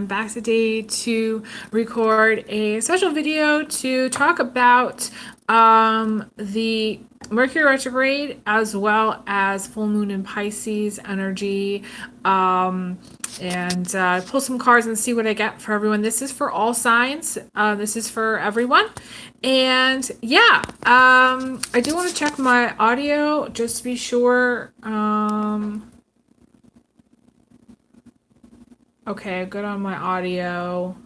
I'm back today to record a special video to talk about the Mercury retrograde as well as full moon in Pisces energy, and pull some cards and see what I get for everyone. This is for all signs. This is for everyone. And yeah, I do want to check my audio just to be sure. Okay, good on my audio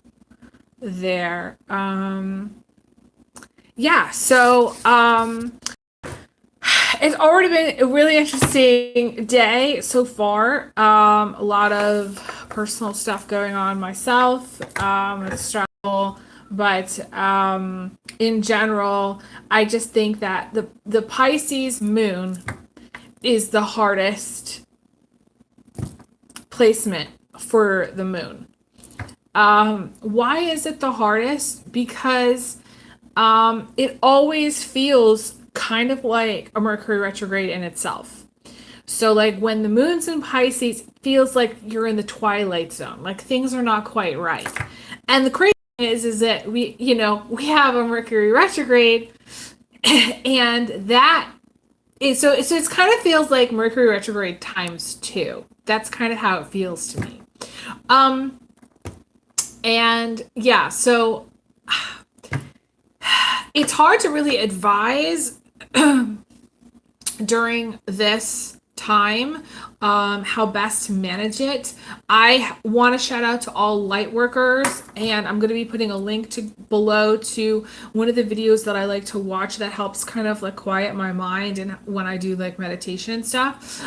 there. Yeah, so it's already been a really interesting day so far. A lot of personal stuff going on myself. It's stressful, but in general, I just think that the Pisces moon is the hardest placement for the moon. Why is it the hardest? Because it always feels kind of like a Mercury retrograde in itself. So like when the moon's in Pisces, it feels like you're in the twilight zone. Like things are not quite right. And the crazy thing is that we have a Mercury retrograde, and that is so it's kind of feels like Mercury retrograde times 2. That's kind of how it feels to me. And yeah, so it's hard to really advise during this time how best to manage it. I want to shout out to all light workers, and I'm going to be putting a link to below to one of the videos that I like to watch that helps kind of like quiet my mind and when I do like meditation and stuff.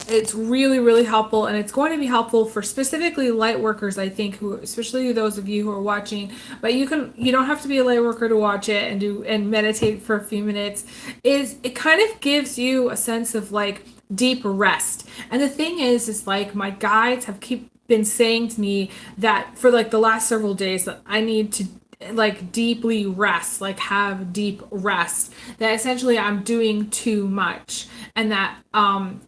It's really, really helpful, and it's going to be helpful for specifically light workers, I think, who, especially those of you who are watching, but you don't have to be a light worker to watch it and meditate for a few minutes. It kind of gives you a sense of like deep rest. And the thing is like my guides have been saying to me that for like the last several days that I need to like deeply rest, like have deep rest, that essentially I'm doing too much, and that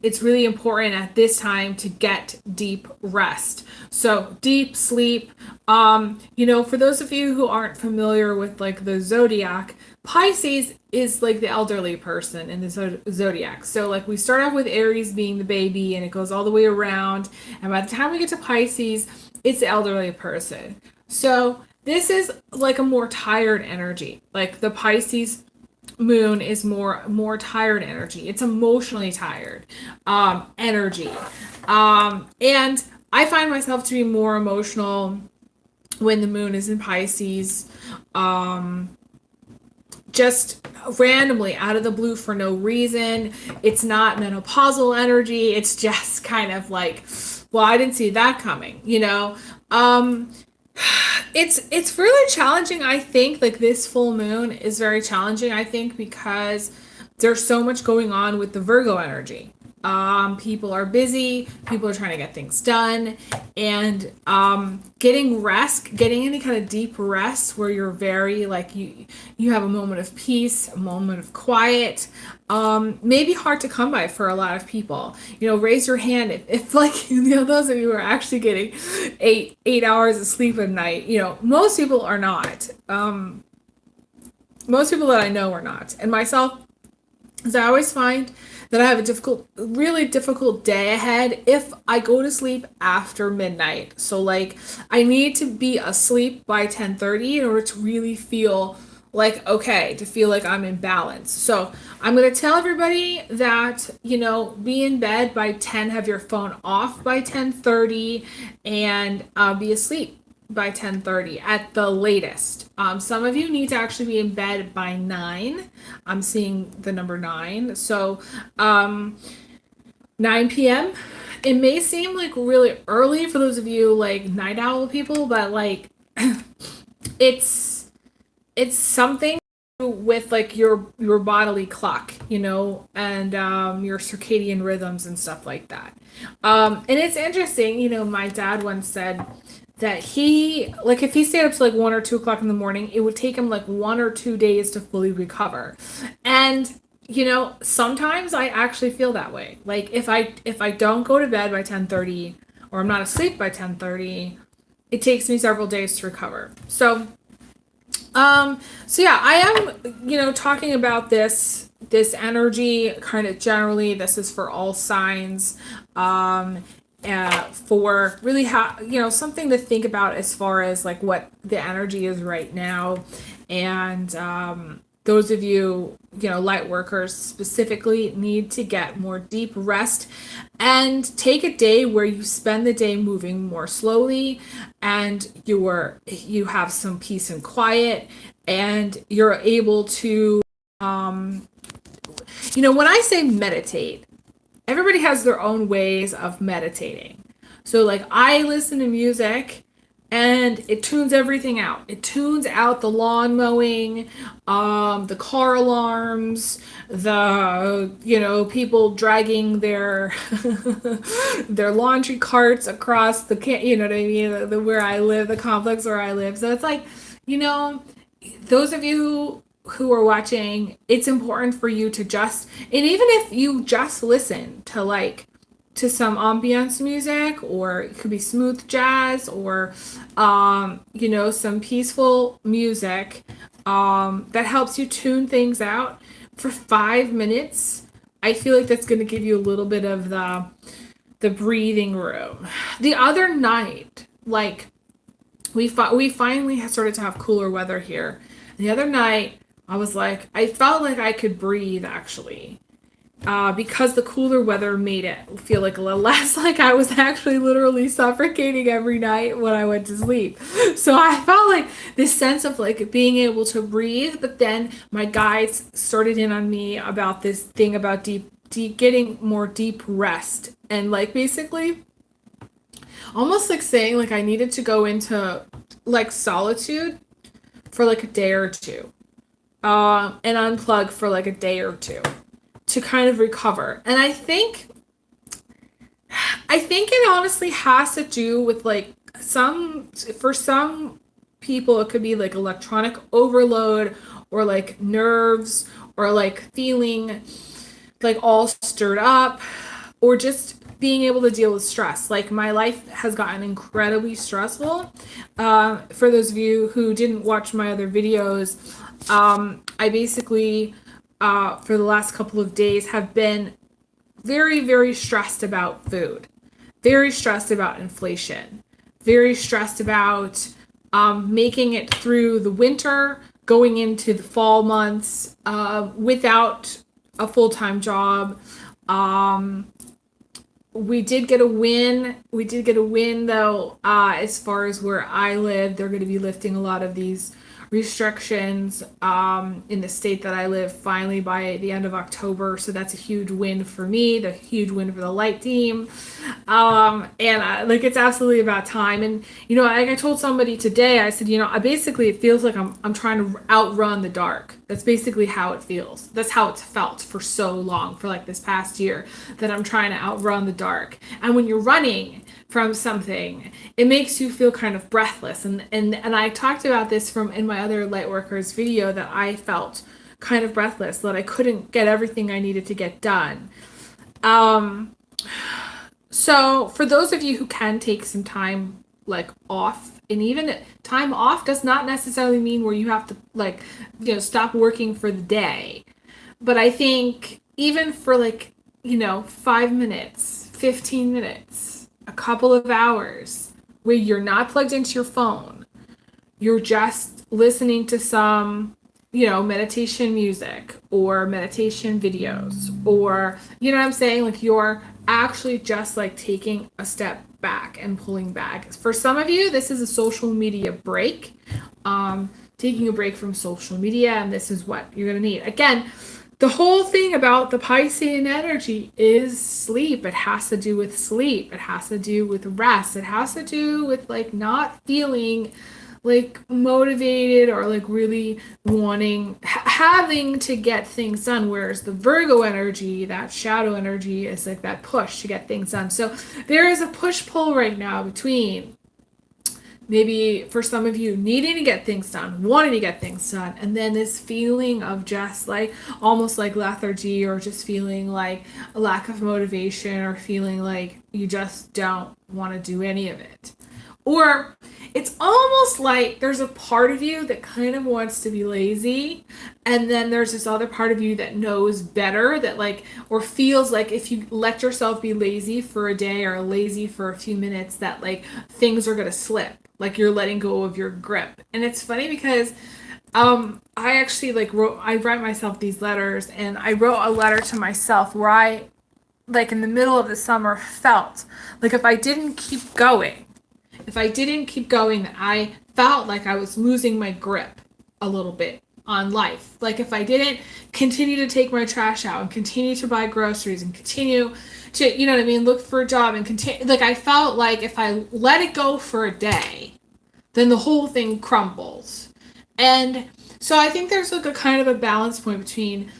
it's really important at this time to get deep rest. So deep sleep, for those of you who aren't familiar with like the zodiac, Pisces is like the elderly person in the zodiac. So like we start off with Aries being the baby, and it goes all the way around, and by the time we get to Pisces, it's the elderly person. So this is like a more tired energy. Like the Pisces moon is more tired energy. It's emotionally tired energy. And I find myself to be more emotional when the moon is in Pisces. Just randomly out of the blue for no reason. It's not menopausal energy. It's just kind of like, well, I didn't see that coming, It's really challenging, I think. Like this full moon is very challenging, I think, because there's so much going on with the Virgo energy. People are busy, people are trying to get things done, and getting any kind of deep rest where you're very like you have a moment of peace, a moment of quiet, may be hard to come by for a lot of people. Raise your hand if like those of you who are actually getting eight hours of sleep a night. Most people are not. Most people that I know are not, and myself. So I always find that I have a really difficult day ahead if I go to sleep after midnight. So like I need to be asleep by 10:30 in order to really feel like okay, to feel like I'm in balance. So I'm going to tell everybody that, be in bed by 10, have your phone off by 10:30, and be asleep by 10:30 at the latest. Some of you need to actually be in bed by 9. I'm seeing the number 9. So 9 p.m. It may seem like really early for those of you like night owl people, but like it's something with like your bodily clock, and your circadian rhythms and stuff like that. And it's interesting, my dad once said that if he stayed up to like 1 or 2 o'clock in the morning, it would take him like 1 or 2 days to fully recover. And sometimes I actually feel that way. Like if I don't go to bed by 10:30, or I'm not asleep by 10:30, it takes me several days to recover. So yeah, I am, talking about this energy kind of generally. This is for all signs, for really something to think about as far as like what the energy is right now. And those of you, light workers specifically, need to get more deep rest and take a day where you spend the day moving more slowly, and you have some peace and quiet, and you're able to when I say meditate, everybody has their own ways of meditating. So like I listen to music and it tunes everything out. It tunes out the lawn mowing, the car alarms, the people dragging their their laundry carts across the what I mean, the where I live, the complex where I live. So it's like, those of you who are watching, it's important for you to and even if you just listen to some ambience music, or it could be smooth jazz, or some peaceful music that helps you tune things out for 5 minutes, I feel like that's going to give you a little bit of the breathing room. The other night, we finally started to have cooler weather here. The other night, I felt like I could breathe, actually. Because the cooler weather made it feel like a little less like I was actually literally suffocating every night when I went to sleep. So I felt like this sense of being able to breathe, but then my guides started in on me about this thing about deep getting more deep rest, and basically almost saying I needed to go into solitude for a day or two, and unplug for a day or two to kind of recover. And I think it honestly has to do with for some people it could be electronic overload, or nerves, or feeling all stirred up, or just being able to deal with stress. My life has gotten incredibly stressful. For those of you who didn't watch my other videos, I basically for the last couple of days have been very, very stressed about food, very stressed about inflation, very stressed about making it through the winter, going into the fall months without a full-time job. We did get a win. We did get a win, though, as far as where I live. They're going to be lifting a lot of these restrictions in the state that I live finally by the end of October. So that's a huge win for me, the huge win for the light team. And it's absolutely about time. And, I told somebody today, I said, basically it feels like I'm trying to outrun the dark. That's basically how it feels. That's how it's felt for so long, for this past year, that I'm trying to outrun the dark. And when you're running from something, it makes you feel kind of breathless. And I talked about this in my other Lightworkers video, that I felt kind of breathless, that I couldn't get everything I needed to get done. So for those of you who can take some time off, and even time off does not necessarily mean where you have to stop working for the day. But I think even for 5 minutes, 15 minutes, a couple of hours where you're not plugged into your phone, you're just listening to some, meditation music or meditation videos, or, what I'm saying? You're actually just taking a step back and pulling back. For some of you, this is a social media break, taking a break from social media, and this is what you're going to need. Again, the whole thing about the Piscean energy is sleep. It has to do with sleep. It has to do with rest. It has to do with not feeling motivated, or really having to get things done. Whereas the Virgo energy, that shadow energy, is that push to get things done. So there is a push-pull right now between maybe for some of you needing to get things done, wanting to get things done, and then this feeling of just like almost like lethargy, or just feeling like a lack of motivation, or feeling like you just don't want to do any of it. Or it's almost like there's a part of you that kind of wants to be lazy, and then there's this other part of you that knows better, that like, or feels like if you let yourself be lazy for a day or lazy for a few minutes, that like things are going to slip, like you're letting go of your grip. And it's funny because I actually I write myself these letters, and I wrote a letter to myself where I, like in the middle of the summer, felt like if I didn't keep going, that I felt like I was losing my grip a little bit on life. Like if I didn't continue to take my trash out and continue to buy groceries and continue to, you know what I mean, look for a job and continue, like I felt like if I let it go for a day, then the whole thing crumbles. And so I think there's like a kind of a balance point between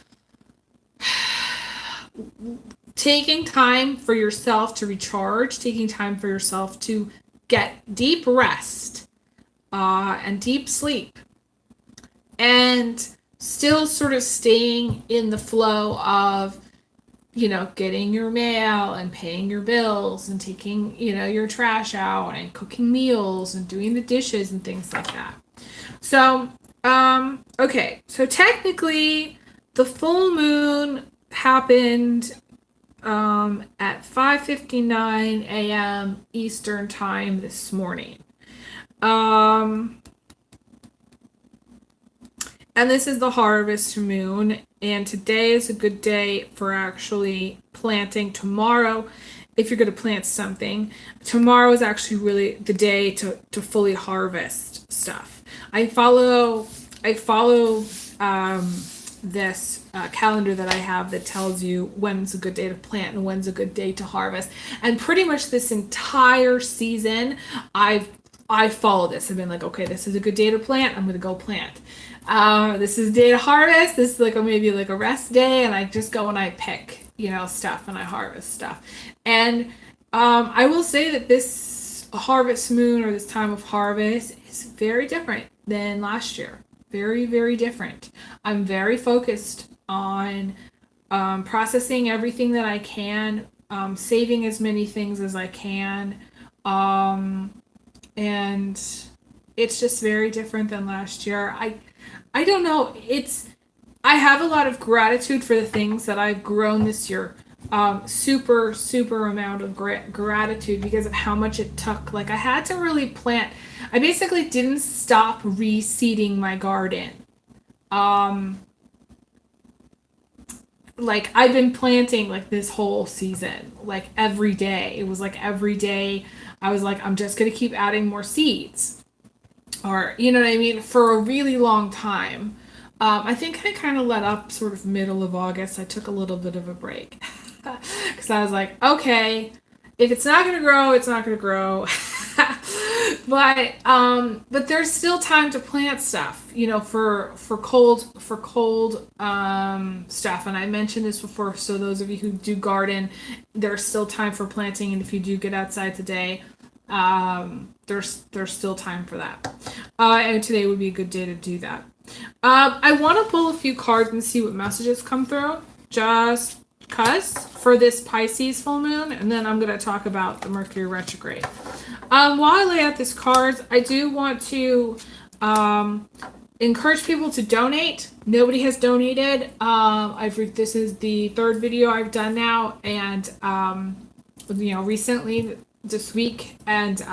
taking time for yourself to recharge, taking time for yourself to get deep rest and deep sleep, and still sort of staying in the flow of, you know, getting your mail and paying your bills and taking, you know, your trash out and cooking meals and doing the dishes and things like that. So, okay, so technically the full moon happened at 5:59 a.m. Eastern time this morning. And this is the harvest moon, and today is a good day for actually planting. Tomorrow, if you're going to plant something, tomorrow is actually really the day to fully harvest stuff. I follow this calendar that I have that tells you when's a good day to plant and when's a good day to harvest. And pretty much this entire season, I follow this. I've been like, okay, this is a good day to plant. I'm going to go plant. This is a day to harvest. This is like maybe like a rest day, and I just go and I pick, you know, stuff, and I harvest stuff. And I will say that this harvest moon, or this time of harvest, is very different than last year. Very, very different. I'm very focused on processing everything that I can, saving as many things as I can, and it's just very different than last year. I don't know. I have a lot of gratitude for the things that I've grown this year. Super amount of gratitude because of how much it took. Like I had to really plant. I basically didn't stop reseeding my garden. Like I've been planting like this whole season, like every day. It was like every day I was like, I'm just going to keep adding more seeds, or, you know what I mean? For a really long time. I think I kind of let up sort of middle of August. I took a little bit of a break because I was like, okay, if it's not going to grow, it's not going to grow. But there's still time to plant stuff, you know, for cold stuff. And I mentioned this before, so those of you who do garden, there's still time for planting, and if you do get outside today, there's still time for that. And today would be a good day to do that. I want to pull a few cards and see what messages come through, just because, for this Pisces full moon, and then I'm going to talk about the Mercury retrograde. While I lay out these cards, I do want to encourage people to donate. Nobody has donated. This is the third video I've done now, and you know, recently this week, and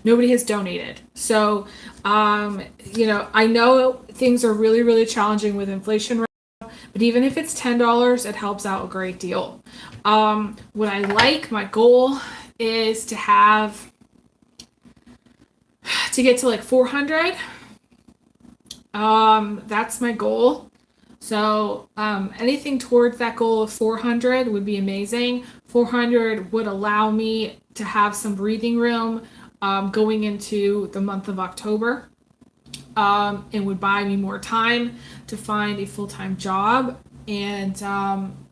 nobody has donated. So you know, I know things are really challenging with inflation right now, but even if it's $10, it helps out a great deal. What I like, my goal is to get to like 400. That's my goal. So anything towards that goal of 400 would be amazing. 400 would allow me to have some breathing room going into the month of October. It would buy me more time to find a full-time job, and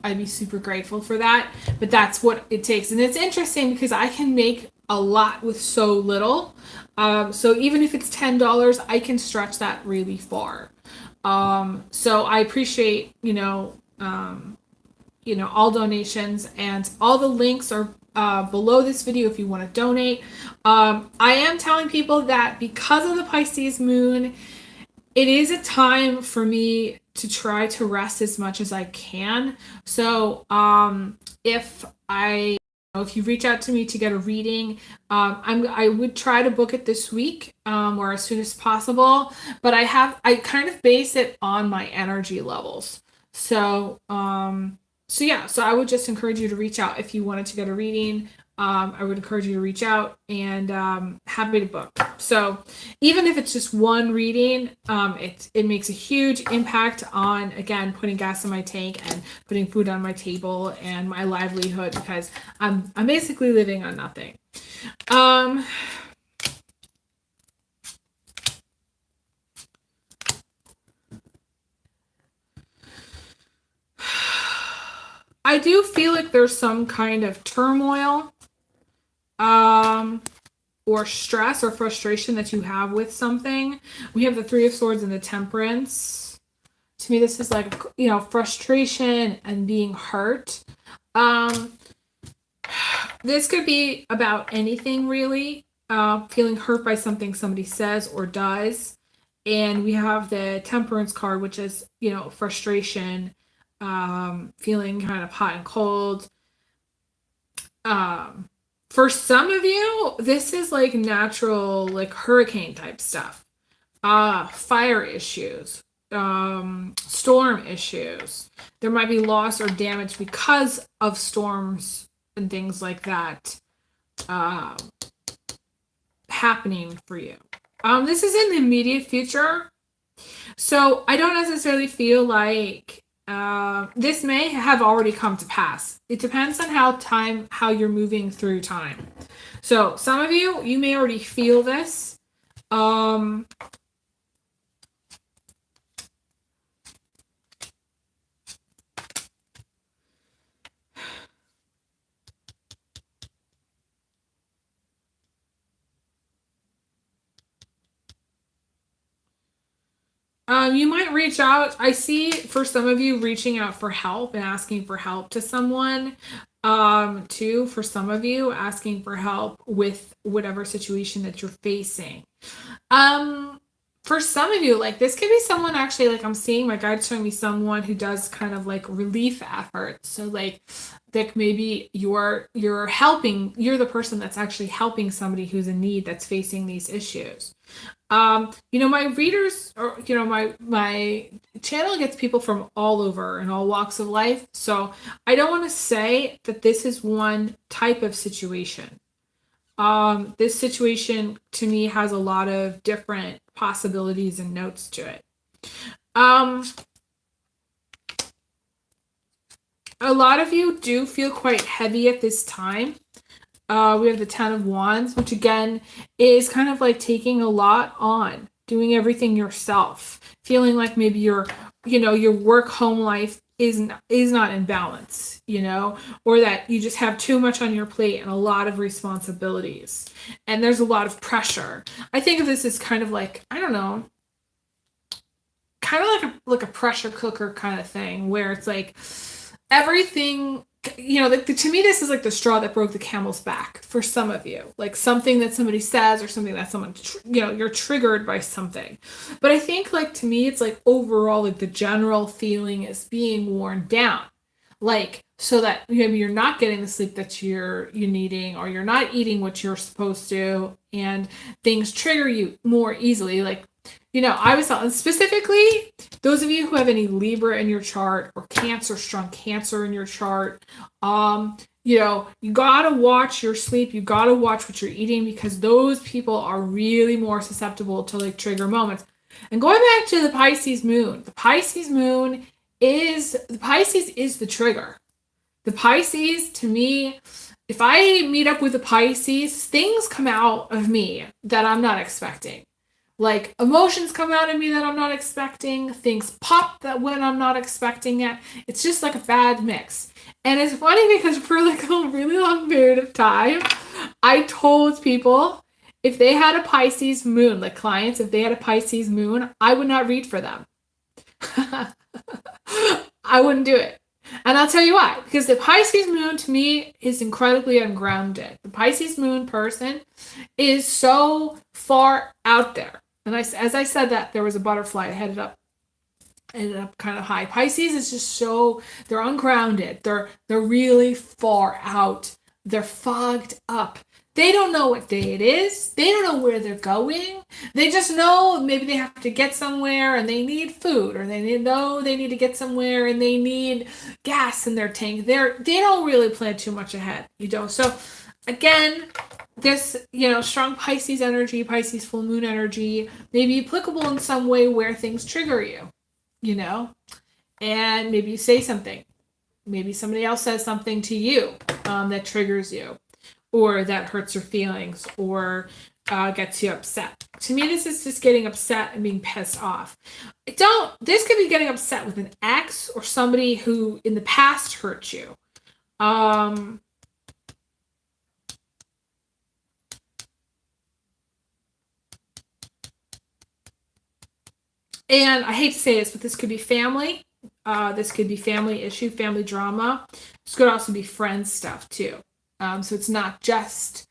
I'd be super grateful for that. But that's what it takes. And it's interesting because I can make a lot with so little. So even if it's $10, I can stretch that really far. So I appreciate, all donations, and all the links are below this video if you want to donate. I am telling people that because of the Pisces moon, it is a time for me to try to rest as much as I can. So if you reach out to me to get a reading, I would try to book it this week, or as soon as possible. But I kind of base it on my energy levels. So so I would just encourage you to reach out if you wanted to get a reading. I would encourage you to reach out, and happy to book. So even if it's just one reading, it makes a huge impact on, again, putting gas in my tank and putting food on my table and my livelihood, because I'm basically living on nothing. I do feel like there's some kind of turmoil, or stress or frustration that you have with something. We have the Three of Swords and the Temperance. To me, this is like, frustration and being hurt. This could be about anything, really. Feeling hurt by something somebody says or does. And we have the Temperance card, which is, frustration, feeling kind of hot and cold. For some of you, this is like natural, like hurricane type stuff. Fire issues, storm issues. There might be loss or damage because of storms and things like that happening for you. This is in the immediate future. So I don't necessarily feel like this may have already come to pass. It depends on how you're moving through time. So some of you may already feel this. You might reach out. I see for some of you reaching out for help and asking for help to someone. Too, for some of you, asking for help with whatever situation that you're facing. For some of you, like, this could be someone, actually, like, I'm seeing my guide's showing me someone who does kind of like relief efforts. So like maybe you're the person that's actually helping somebody who's in need, that's facing these issues. My readers, or my channel gets people from all over and all walks of life. So I don't want to say that this is one type of situation. This situation to me has a lot of different possibilities and notes to it. A lot of you do feel quite heavy at this time. We have the Ten of Wands, which again is kind of like taking a lot on, doing everything yourself, feeling like maybe your work home life is not in balance, or that you just have too much on your plate and a lot of responsibilities, and there's a lot of pressure. I think of this as kind of like, I don't know, kind of like a pressure cooker kind of thing, where it's like everything, to me, this is like the straw that broke the camel's back for some of you. Like something that somebody says, or something that someone, you're triggered by something. But I think, like, to me, it's like overall, like the general feeling is being worn down. Like, so that maybe you're not getting the sleep that you're needing, or you're not eating what you're supposed to, and things trigger you more easily. Like, I was telling, specifically, those of you who have any Libra in your chart, or strong Cancer in your chart, you gotta watch your sleep. You gotta watch what you're eating, because those people are really more susceptible to like trigger moments. And going back to the Pisces moon, the Pisces is the trigger. The Pisces, to me, if I meet up with the Pisces, things come out of me that I'm not expecting. Like emotions come out of me that I'm not expecting, things pop that when I'm not expecting it. It's just like a bad mix. And it's funny because for like a really long period of time, I told people if they had a Pisces moon, like clients, if they had a Pisces moon, I would not read for them. I wouldn't do it. And I'll tell you why. Because the Pisces moon to me is incredibly ungrounded. The Pisces moon person is so far out there. And as I said that, there was a butterfly that ended up kind of high. Pisces is just so, they're ungrounded. They're really far out. They're fogged up. They don't know what day it is. They don't know where they're going. They just know maybe they have to get somewhere and they need food, or they need to get somewhere and they need gas in their tank. They don't really plan too much ahead, So again, this, strong Pisces energy, Pisces full moon energy may be applicable in some way where things trigger you, and maybe you say something. Maybe somebody else says something to you that triggers you, or that hurts your feelings, or gets you upset. To me, this is just getting upset and being pissed off. This could be getting upset with an ex or somebody who in the past hurt you. And I hate to say this, but this could be family. This could be family issue, family drama. This could also be friend stuff too. So it's not just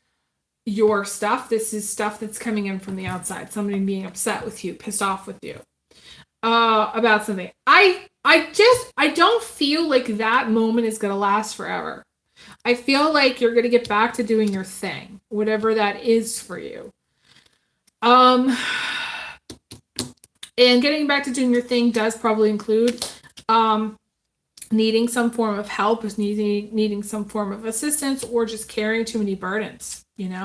your stuff. This is stuff that's coming in from the outside. Somebody being upset with you, pissed off with you about something. I don't feel like that moment is going to last forever. I feel like you're going to get back to doing your thing, whatever that is for you. And getting back to doing your thing does probably include needing some form of help, is needing some form of assistance, or just carrying too many burdens, The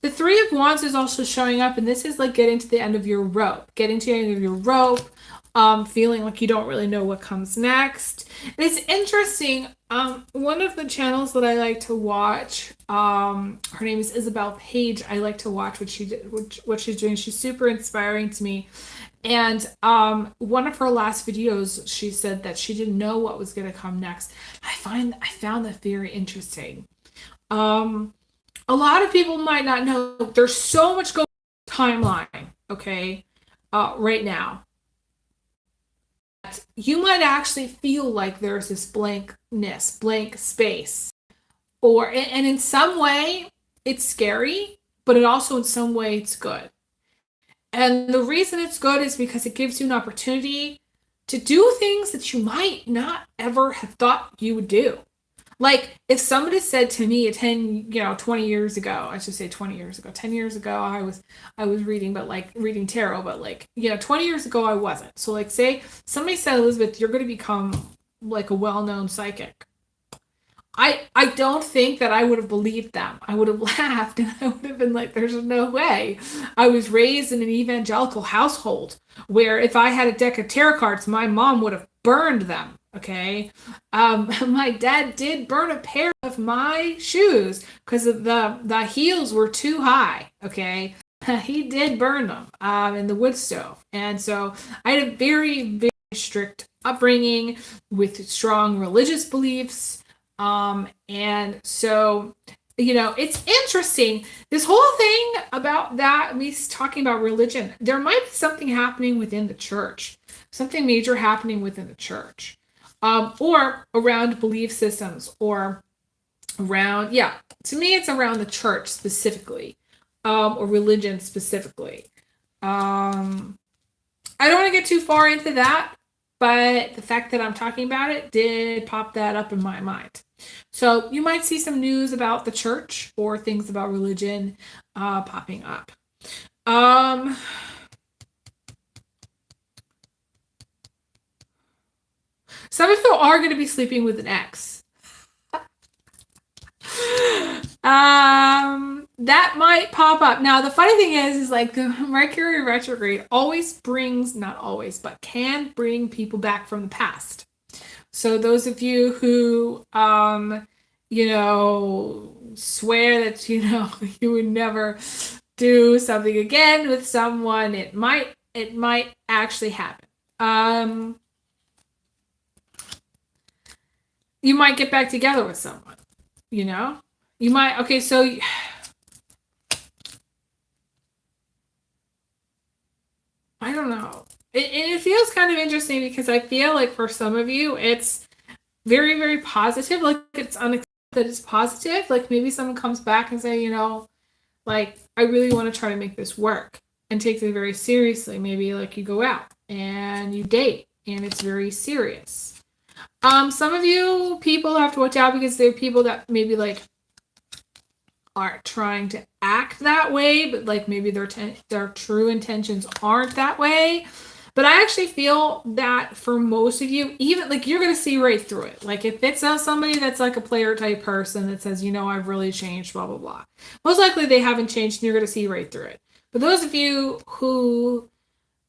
Three of Wands is also showing up, and this is like getting to the end of your rope. Feeling like you don't really know what comes next. And it's interesting. One of the channels that I like to watch, her name is Isabel Page. I like to watch what she's doing. She's super inspiring to me. And one of her last videos, she said that she didn't know what was going to come next. I found that very interesting. A lot of people might not know there's so much going on in the timeline, okay, right now. You might actually feel like there's this blank space, and in some way it's scary, but it also in some way it's good. And the reason it's good is because it gives you an opportunity to do things that you might not ever have thought you would do. Like if somebody said to me 20 years ago, I should say 20 years ago, 10 years ago, I was reading tarot, but 20 years ago I wasn't. So like say somebody said, Elizabeth, you're going to become like a well-known psychic. I don't think that I would have believed them. I would have laughed and I would have been like, there's no way. I was raised in an evangelical household where if I had a deck of tarot cards, my mom would have burned them. Okay. My dad did burn a pair of my shoes because the heels were too high. Okay. He did burn them in the wood stove. And so I had a very, very strict upbringing with strong religious beliefs. And so, it's interesting. This whole thing about that, me talking about religion, there might be something happening within the church, something major happening within the church. Or around belief systems, or around, to me, it's around the church specifically, or religion specifically. I don't want to get too far into that, but the fact that I'm talking about it did pop that up in my mind. So you might see some news about the church or things about religion popping up. Some of you are going to be sleeping with an ex. That might pop up. Now, the funny thing is like the Mercury retrograde always brings, not always, but can bring people back from the past. So those of you who, swear that, you would never do something again with someone. It might actually happen. Um, you might get back together with someone, you know? You might, okay, so I don't know. It feels kind of interesting because I feel like for some of you, it's very, very positive. Like it's unexpected that it's positive. Like maybe someone comes back and say, like, I really want to try to make this work and take it very seriously. Maybe like you go out and you date and it's very serious. Some of you people have to watch out because there are people that maybe like are trying to act that way, but like maybe their true intentions aren't that way. But I actually feel that for most of you, even like you're gonna see right through it. Like if it's somebody that's like a player type person that says, I've really changed, blah blah blah. Most likely they haven't changed, and you're gonna see right through it. But those of you who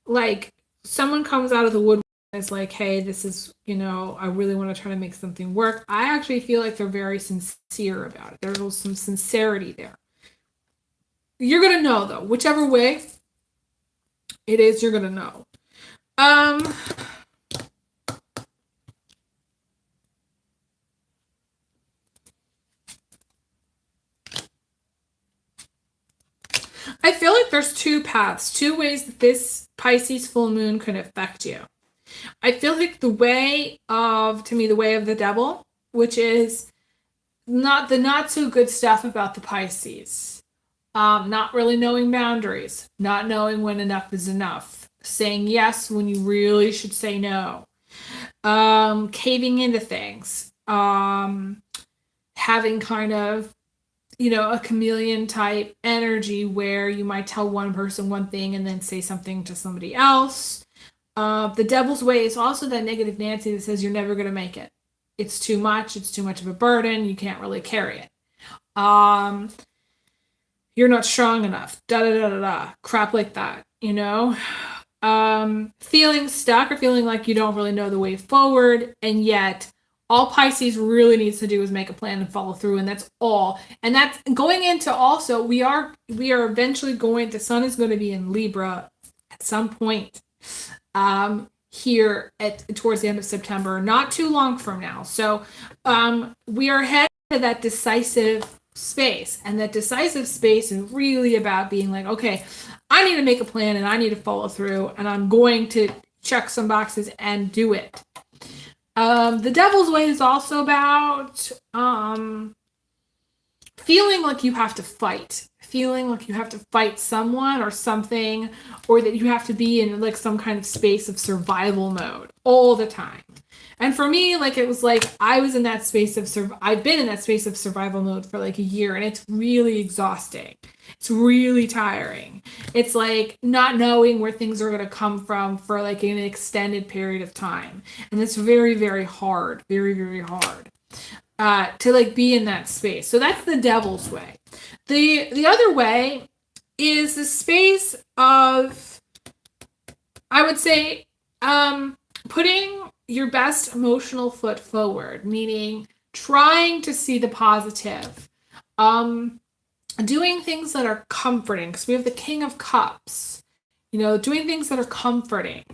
like someone comes out of the woodwork and is like, hey, this is, I really want to try to make something work. I actually feel like they're very sincere about it. There's some sincerity there. You're gonna know though, whichever way it is, you're gonna know. I feel like there's two paths, two ways that this Pisces full moon could affect you. I feel like the way of the devil, which is not so good stuff about the Pisces. Not really knowing boundaries, not knowing when enough is enough, saying yes when you really should say no, caving into things, having kind of a chameleon type energy where you might tell one person one thing and then say something to somebody else. The devil's way is also that negative Nancy that says you're never going to make it. It's too much. It's too much of a burden. You can't really carry it. You're not strong enough. Da da da da da. Crap like that. Feeling stuck or feeling like you don't really know the way forward, and yet all Pisces really needs to do is make a plan and follow through, and that's all. And that's going into also we are eventually the sun is going to be in Libra at some point here towards the end of September, not too long from now. So we are headed to that decisive space, and that decisive space is really about being like, okay, I need to make a plan and I need to follow through, and I'm going to check some boxes and do it. The devil's way is also about feeling like you have to fight someone or something, or that you have to be in like some kind of space of survival mode all the time. And for me, like it was like I was in that space of I've been in that space of survival mode for like a year, and it's really exhausting. It's really tiring. It's like not knowing where things are going to come from for like an extended period of time. And it's very, very hard, very, very hard to like be in that space. So that's the devil's way. The other way is the space of, I would say, putting your best emotional foot forward, meaning trying to see the positive. Doing things that are comforting, because we have the King of Cups, doing things that are comforting.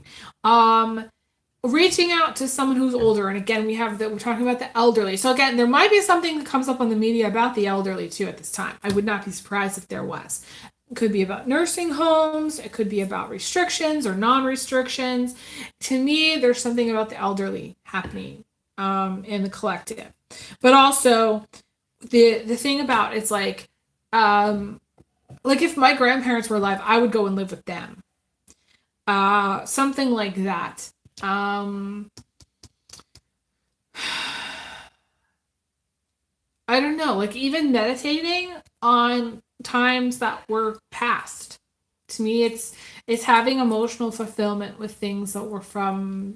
Reaching out to someone who's older. And again, we're talking about the elderly. So again, there might be something that comes up on the media about the elderly too at this time. I would not be surprised if there was. It could be about nursing homes. It could be about restrictions or non-restrictions. To me, there's something about the elderly happening in the collective. But also, the thing about it's like if my grandparents were alive, I would go and live with them. Something like that. I don't know, like even meditating on times that were past. To me, it's having emotional fulfillment with things that are from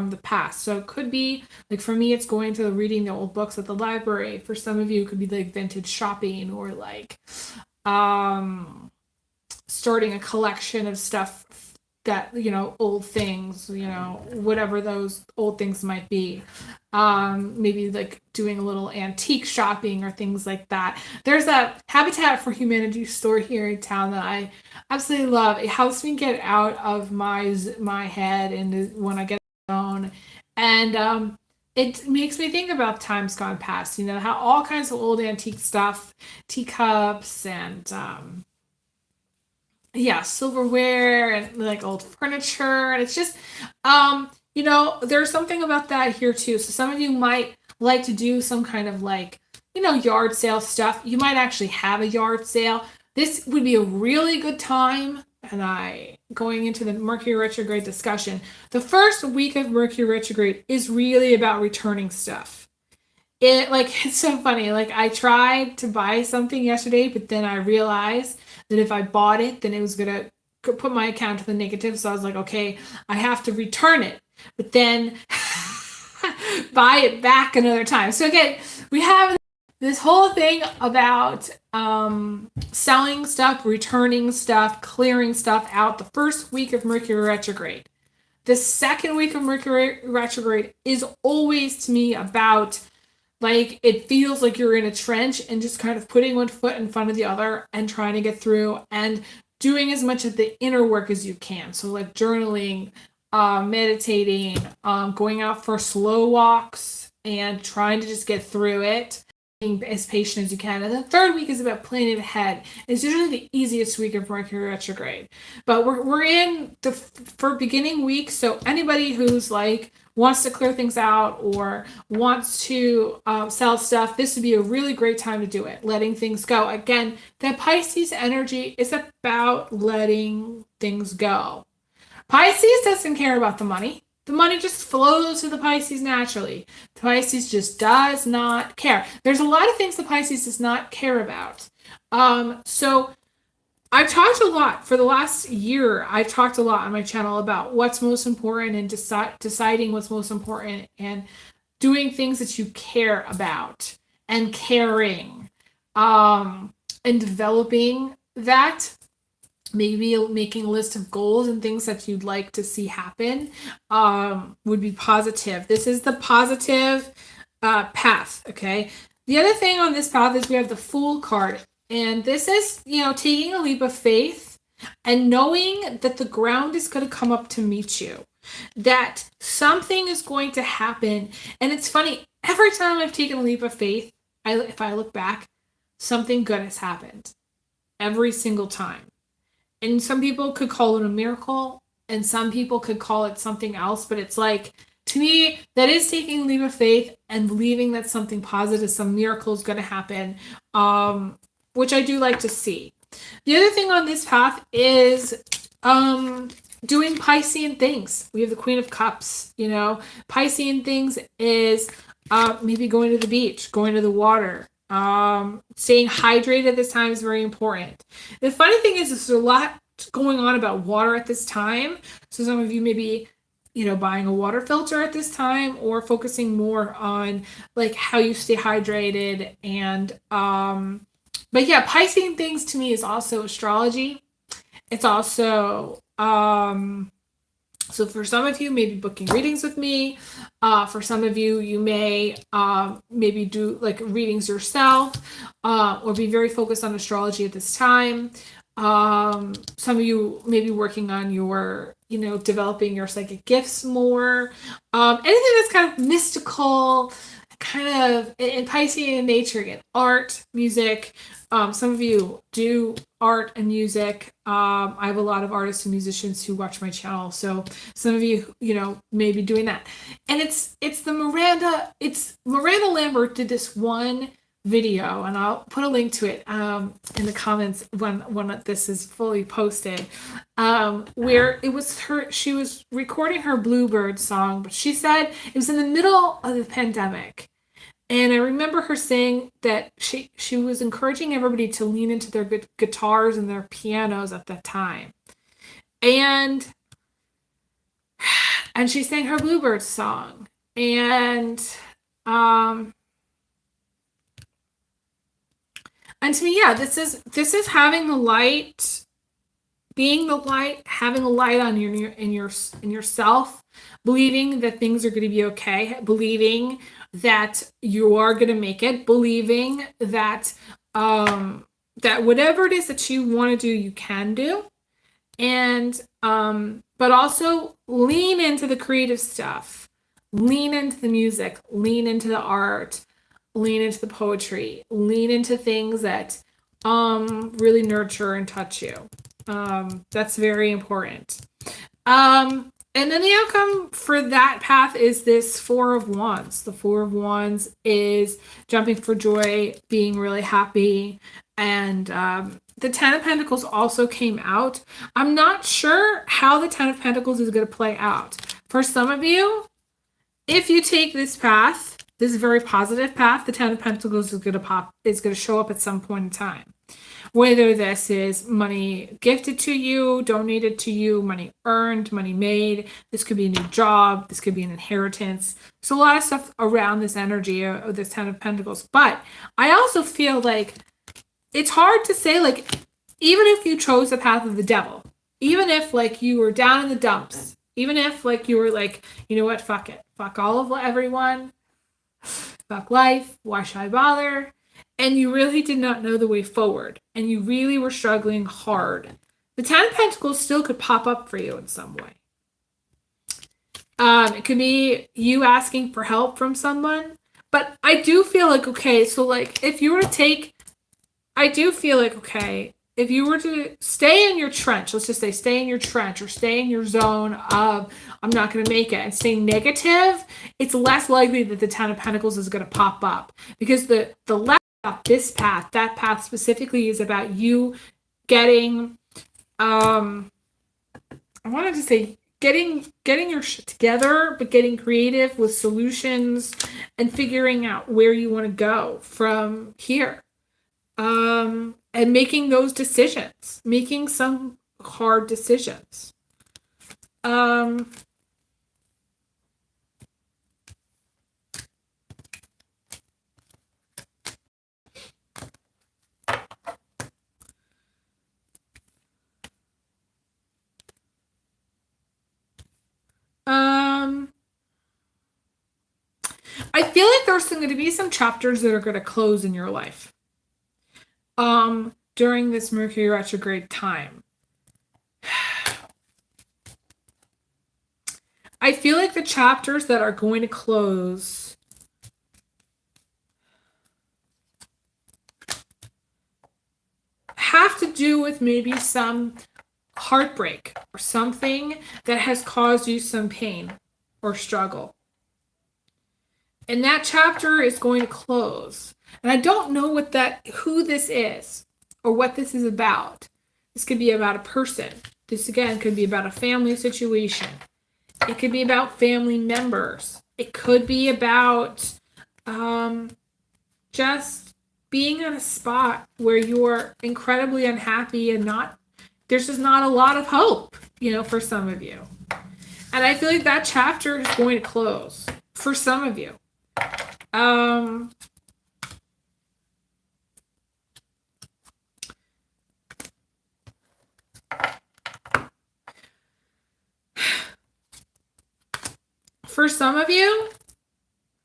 the past. So it could be like for me, it's going to reading the old books at the library. For some of you, it could be like vintage shopping or like starting a collection of stuff that old things, whatever those old things might be. maybe like doing a little antique shopping or things like that. There's that Habitat for Humanity store here in town that I absolutely love. It helps me get out of my head and when I get alone, and it makes me think about times gone past. You know how all kinds of old antique stuff, teacups and yeah, silverware and like old furniture, and it's just there's something about that here too. So some of you might like to do some kind of like yard sale stuff. You might actually have a yard sale. This would be a really good time. And going into the Mercury retrograde discussion, the first week of Mercury retrograde is really about returning stuff. It's so funny. Like I tried to buy something yesterday, but then I realized that if I bought it, then it was gonna put my account to the negative. So I was like, okay, I have to return it, but then buy it back another time. So again, we have this whole thing about selling stuff, returning stuff, clearing stuff out the first week of Mercury retrograde. The second week of Mercury retrograde is always to me about like it feels like you're in a trench and just kind of putting one foot in front of the other and trying to get through and doing as much of the inner work as you can. So like journaling, meditating, going out for slow walks and trying to just get through it, being as patient as you can. And the third week is about planning ahead. It's usually the easiest week of Mercury retrograde. But we're in for beginning week, so anybody who's like wants to clear things out or wants to sell stuff, this would be a really great time to do it. Letting things go. Again, that Pisces energy is about letting things go. Pisces doesn't care about the money. The money just flows to the Pisces naturally. The Pisces just does not care. There's a lot of things the Pisces does not care about. So I've talked a lot for the last year. I've talked a lot on my channel about what's most important and deciding what's most important and doing things that you care about and caring and developing that. Maybe making a list of goals and things that you'd like to see happen would be positive. This is the positive path, okay? The other thing on this path is we have the Fool card. And this is, taking a leap of faith and knowing that the ground is going to come up to meet you, that something is going to happen. And it's funny, every time I've taken a leap of faith, if I look back, something good has happened every single time. And some people could call it a miracle and some people could call it something else, but it's like, to me, that is taking a leap of faith and believing that something positive, some miracle is going to happen, which I do like to see. The other thing on this path is doing Piscean things. We have the Queen of Cups, Piscean things is maybe going to the beach, going to the water. Staying hydrated this time is very important. The funny thing is there's a lot going on about water at this time. So some of you maybe buying a water filter at this time or focusing more on like how you stay hydrated and but yeah, Piscean things to me is also astrology. It's also so for some of you, maybe booking readings with me. For some of you, you may maybe do like readings yourself or be very focused on astrology at this time. Some of you may be working on your, developing your psychic gifts more. Anything that's kind of mystical, kind of in Piscean nature, again, art, music. Some of you do art and music. I have a lot of artists and musicians who watch my channel. So some of you, may be doing that. And it's Miranda Lambert did this one video, and I'll put a link to it in the comments when this is fully posted, where it was she was recording her Bluebird song, but she said it was in the middle of the pandemic. And I remember her saying that she was encouraging everybody to lean into their guitars and their pianos at that time. And she sang her Bluebird song. And to me, yeah, this is having the light being the light, having a light on in yourself, believing that things are going to be okay, believing that you are going to make it, believing that that whatever it is that you want to do, you can do. And but also lean into the creative stuff, lean into the music, lean into the art, lean into the poetry, lean into things that really nurture and touch you. That's very important. And then the outcome for that path is this Four of Wands. The Four of Wands is jumping for joy, being really happy, and the Ten of Pentacles also came out. I'm not sure how the Ten of Pentacles is going to play out. For some of you, if you take this path, this very positive path, the Ten of Pentacles is going to show up at some point in time. Whether this is money gifted to you, donated to you, money earned, money made. This could be a new job. This could be an inheritance. There's a lot of stuff around this energy of this Ten of Pentacles. But I also feel like it's hard to say, like, even if you chose the path of the devil, even if, like, you were down in the dumps, even if, like, you were like, you know what, fuck it. Fuck all of everyone. Fuck life. Why should I bother? And you really did not know the way forward, and you really were struggling hard, the Ten of Pentacles still could pop up for you in some way. It could be you asking for help from someone, but I do feel like, okay, so like if you were to take, I do feel like, okay, if you were to stay in your trench, let's just say stay in your trench or stay in your zone of I'm not going to make it and stay negative, it's less likely that the Ten of Pentacles is going to pop up, because the left this path, that path specifically is about you getting, I wanted to say getting your shit together, but getting creative with solutions and figuring out where you want to go from here. And making those decisions, making some hard decisions. I feel like there's going to be some chapters that are going to close in your life during this Mercury retrograde time. I feel like the chapters that are going to close have to do with maybe some heartbreak or something that has caused you some pain or struggle. And that chapter is going to close. And I don't know who this is or what this is about. This could be about a person. This, again, could be about a family situation. It could be about family members. It could be about just being in a spot where you're incredibly unhappy and there's just not a lot of hope, for some of you. And I feel like that chapter is going to close for some of you. For some of you,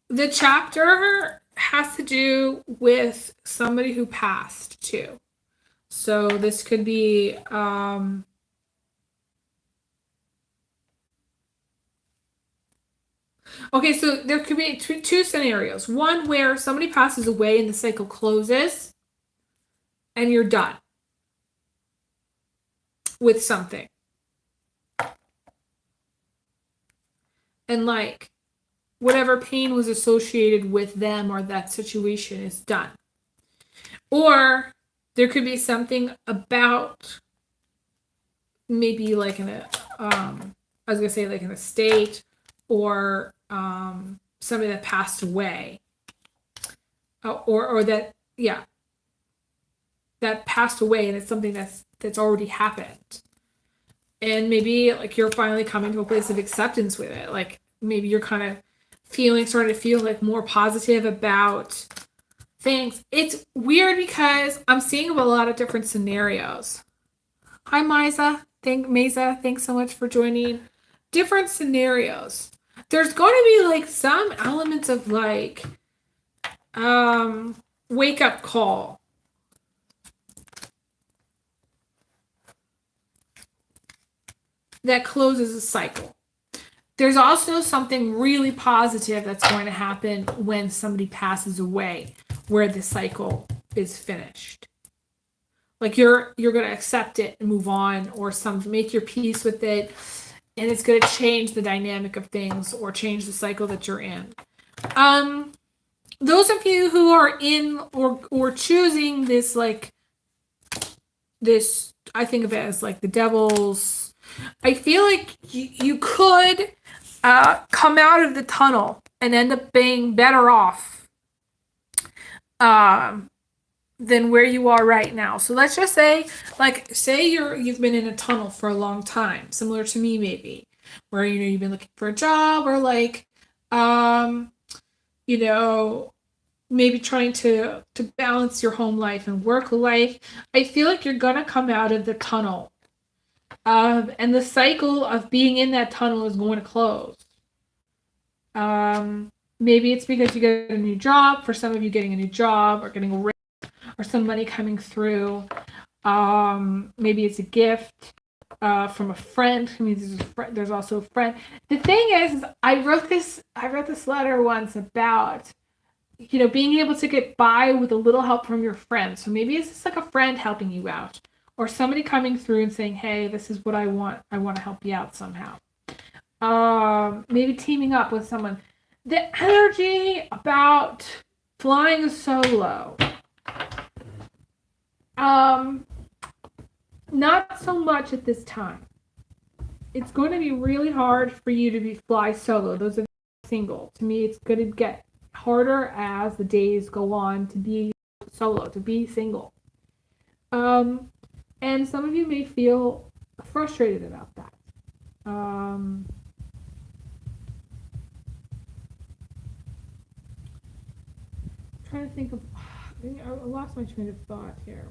the chapter has to do with somebody who passed too. So this could be okay, so there could be two scenarios. One where somebody passes away and the cycle closes and you're done with something. And like whatever pain was associated with them or that situation is done. Or there could be something about maybe like an estate or somebody that passed away, or that passed away, and it's something that's already happened, and maybe like you're finally coming to a place of acceptance with it. Like maybe you're kind of starting to feel like more positive about things. It's weird because I'm seeing a lot of different scenarios. Hi, Mesa. Thanks so much for joining. Different scenarios. There's going to be like some elements of like wake up call. That closes a cycle. There's also something really positive that's going to happen when somebody passes away, where the cycle is finished. Like you're going to accept it and move on, or make your peace with it, and it's going to change the dynamic of things or change the cycle that you're in. Those of you who are in or choosing this, like this, I think of it as like the devil's. I feel like you could come out of the tunnel and end up being better off than where you are right now. So let's just say, like, say you've been in a tunnel for a long time, similar to me maybe, where you've been looking for a job, or like maybe trying to balance your home life and work life. I feel like you're gonna come out of the tunnel. And the cycle of being in that tunnel is going to close. Maybe it's because you get a new job. For some of you, getting a new job or getting a raise or some money coming through. Maybe it's a gift from a friend. I mean, there's also a friend. The thing is, I wrote this letter once about being able to get by with a little help from your friends. So maybe it's just like a friend helping you out, or somebody coming through and saying, hey, this is what I want. I want to help you out somehow. Maybe teaming up with someone. The energy about flying solo. Not so much at this time. It's going to be really hard for you to fly solo. Those are single. To me, it's going to get harder as the days go on to be solo, to be single. And some of you may feel frustrated about that. Trying to think of, I lost my train of thought here.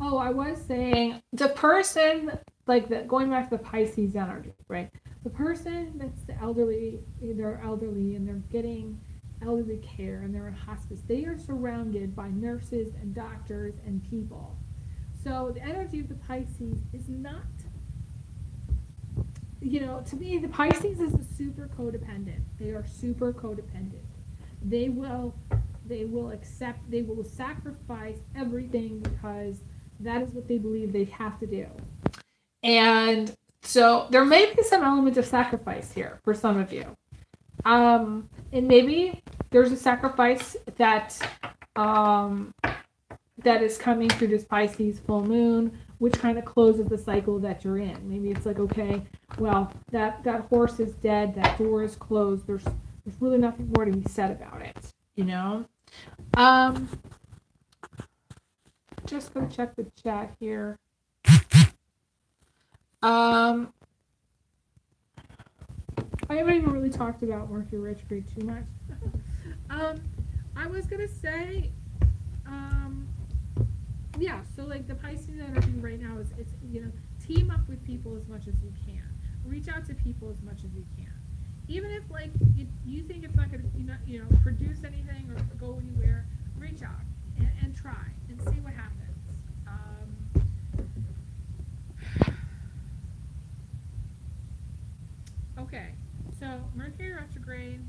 Oh, I was saying the person, like going back to the Pisces energy, right? The person that's the elderly, they're elderly and they're getting elderly care and they're in hospice. They are surrounded by nurses and doctors and people. So the energy of the Pisces is not, to me, the Pisces is super codependent. They are super codependent. They will sacrifice everything because that is what they believe they have to do. And so there may be some element of sacrifice here for some of you. And maybe there's a sacrifice that is coming through this Pisces full moon, which kind of closes the cycle that you're in. Maybe it's like, okay, well, that horse is dead, that door is closed, there's really nothing more to be said about it, Just gonna check the chat here. I haven't even really talked about Mercury Retrograde too much. I was gonna say, so like the Pisces energy right now is, team up with people as much as you can. Reach out to people as much as you can. Even if like you think it's not gonna produce anything or go anywhere, reach out and try and see what happens. Okay, so Mercury retrograde.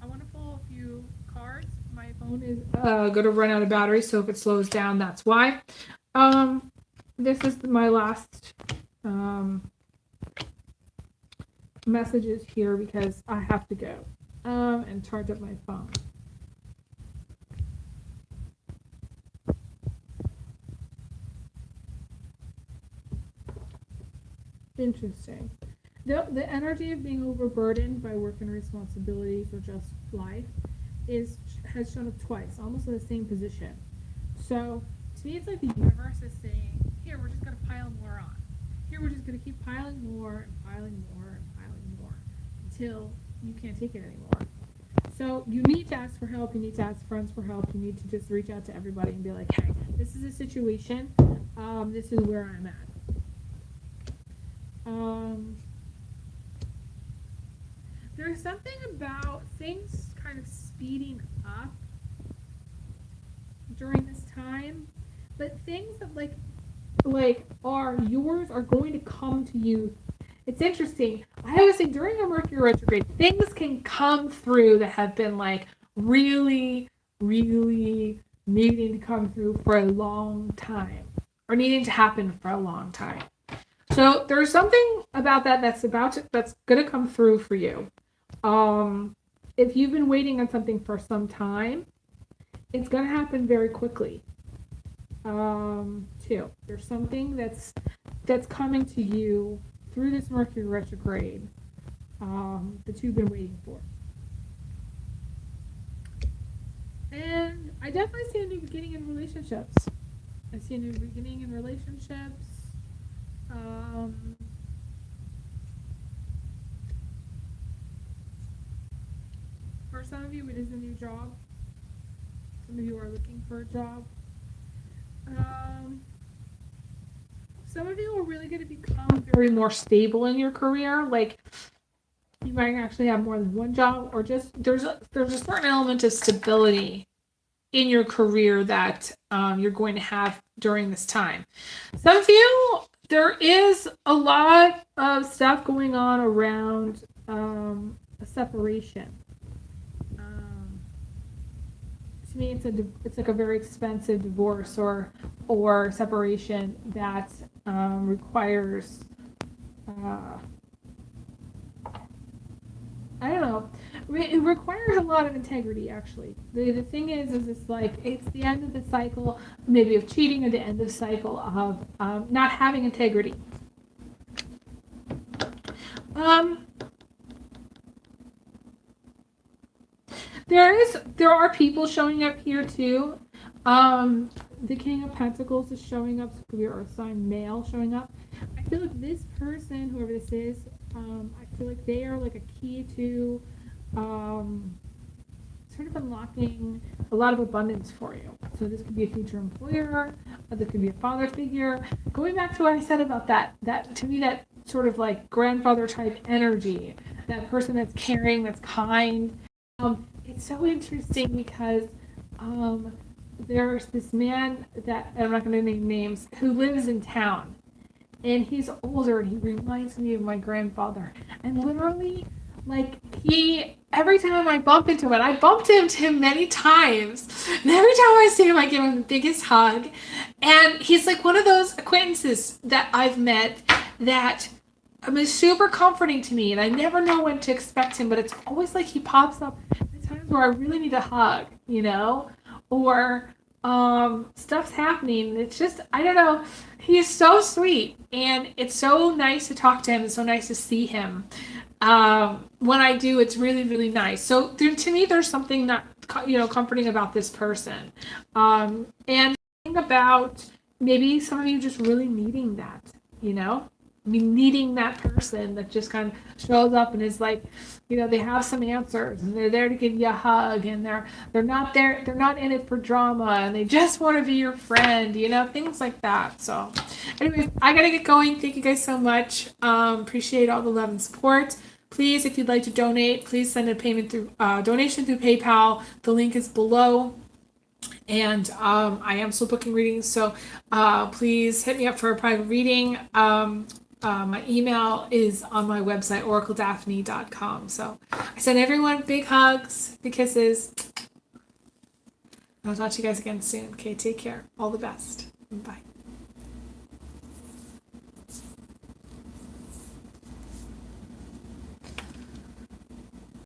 I want to pull a few cards. My phone is going to run out of battery, so if it slows down, that's why. This is my last messages here because I have to go and charge up my phone. Interesting. The energy of being overburdened by work and responsibilities or just life has shown up twice, almost in the same position. So to me, it's like the universe is saying, here, we're just going to pile more on. Here, we're just going to keep piling more and piling more and piling more until you can't take it anymore. So you need to ask for help. You need to ask friends for help. You need to just reach out to everybody and be like, hey, this is a situation. This is where I'm at. There's something about things kind of speeding up during this time, but things that like are yours are going to come to you. It's interesting. I always say during a Mercury retrograde, things can come through that have been like really, really needing to come through for a long time, or needing to happen for a long time. So there's something about that that's gonna come through for you. If you've been waiting on something for some time, it's gonna happen very quickly. Too. There's something that's coming to you through this Mercury retrograde that you've been waiting for. And I definitely see a new beginning in relationships. I see a new beginning in relationships. For some of you, it is a new job. Some of you are looking for a job. Some of you are really going to become very more stable in your career. Like, you might actually have more than one job, or just there's a certain element of stability in your career that you're going to have during this time. Some of you, there is a lot of stuff going on around a separation. To me, it's like a very expensive divorce or separation that requires I don't know. It requires a lot of integrity, actually. The thing is it's like it's the end of the cycle, maybe of cheating, or the end of the cycle of not having integrity. There are people showing up here too. The King of Pentacles is showing up. So it could be an Earth sign male showing up. I feel like this person, whoever this is, I feel like they are like a key to sort of unlocking a lot of abundance for you. So this could be a future employer, or this could be a father figure. Going back to what I said about that to me, that sort of like grandfather type energy, that person that's caring, that's kind. It's so interesting because there's this man that I'm not going to name names, who lives in town, and he's older, and he reminds me of my grandfather. And literally, like, every time I bump into him, I bumped into him many times, and every time I see him, I give him the biggest hug. And he's like one of those acquaintances that I've met that is super comforting to me, and I never know when to expect him, but it's always like he pops up at times where I really need a hug, or stuff's happening. It's just, I don't know, he's so sweet, and it's so nice to talk to him. It's so nice to see him. When I do, it's really, really nice. So to me, there's something not, comforting about this person. And think about maybe some of you just really needing that, needing that person that just kind of shows up and is like, they have some answers, and they're there to give you a hug, and they're not in it for drama, and they just want to be your friend, things like that. So anyways, I gotta get going. Thank you guys so much. Appreciate all the love and support. Please, if you'd like to donate, please send a payment through donation through PayPal. The link is below. And I am still booking readings, so please hit me up for a private reading. My email is on my website, oracledaphne.com. So I send everyone big hugs, big kisses. I'll talk to you guys again soon. Okay, take care. All the best. Bye.